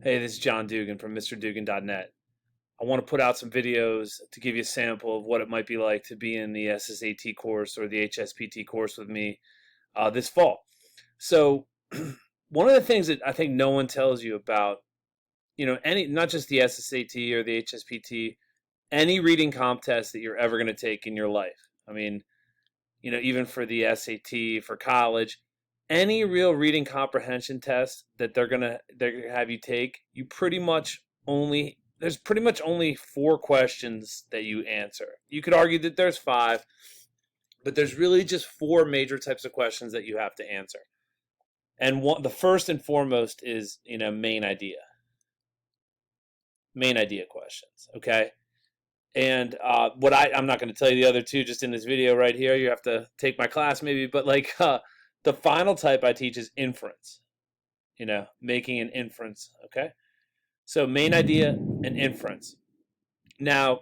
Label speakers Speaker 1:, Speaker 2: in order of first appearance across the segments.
Speaker 1: Hey, this is John Dugan from MrDugan.net. I want to put out some videos to give you a sample of what it might be like to be in the SSAT course or the HSPT course with me this fall. So, one of the things that I think no one tells you about, not just the SSAT or the HSPT, any reading comp test that you're ever going to take in your life. I mean, even for the SAT, for college, any real reading comprehension test that they're gonna have you take, there's pretty much only 4 questions that you answer. You could argue that there's 5, but there's really just 4 major types of questions that you have to answer. And the first and foremost is main idea questions. Okay. And I'm not going to tell you the other 2 just in this video right here. You have to take my class maybe, but the final type I teach is inference, making an inference. Okay. So main idea and inference. Now,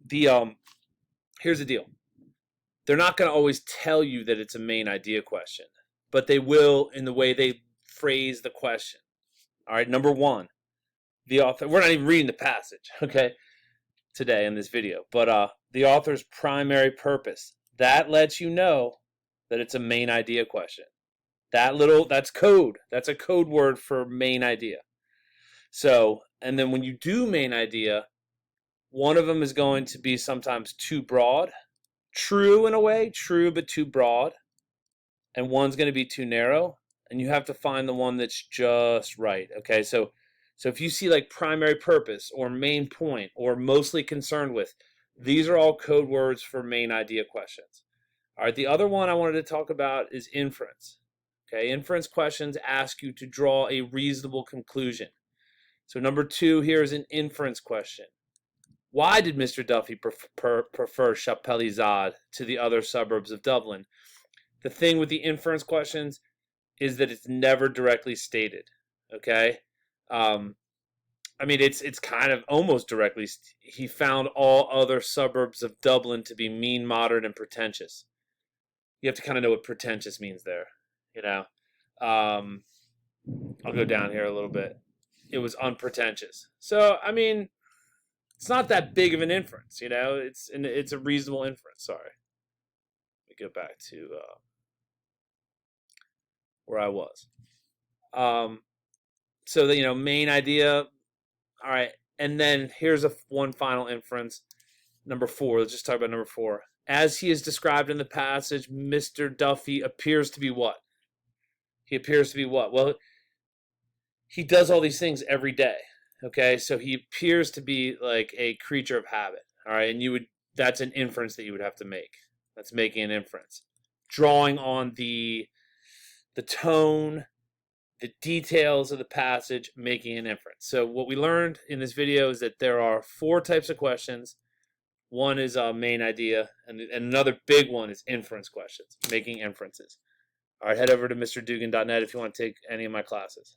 Speaker 1: here's the deal. They're not going to always tell you that it's a main idea question, but they will in the way they phrase the question. All right. Number 1, the author, we're not even reading the passage. Okay. Today in this video, but the author's primary purpose, that lets you know that it's a main idea question. That's code. That's a code word for main idea. So, and then when you do main idea, one of them is going to be sometimes too broad, true in a way, true but too broad, and one's going to be too narrow, and you have to find the one that's just right. Okay, so if you see like primary purpose or main point or mostly concerned with, these are all code words for main idea questions. All right, the other one I wanted to talk about is inference. Okay, inference questions ask you to draw a reasonable conclusion. So number 2 here is an inference question. Why did Mr. Duffy prefer Chapelizod to the other suburbs of Dublin? The thing with the inference questions is that it's never directly stated. Okay. I mean, it's kind of almost directly. He found all other suburbs of Dublin to be mean, modern, and pretentious. You have to kind of know what pretentious means there. I'll go down here a little bit. It was unpretentious. So, I mean, it's not that big of an inference. It's a reasonable inference. Sorry. Let me go back to where I was. So the main idea. All right, and then here's one final inference. Number 4. Let's just talk about number 4. As he is described in the passage, Mr. Duffy appears to be what? He appears to be what? Well, he does all these things every day. Okay, so he appears to be like a creature of habit. All right, and that's an inference that you would have to make. That's making an inference, drawing on the tone, the details of the passage, making an inference. So what we learned in this video is that there are 4 types of questions. One is a main idea, and another big one is inference questions, making inferences. All right, head over to MrDugan.net if you want to take any of my classes.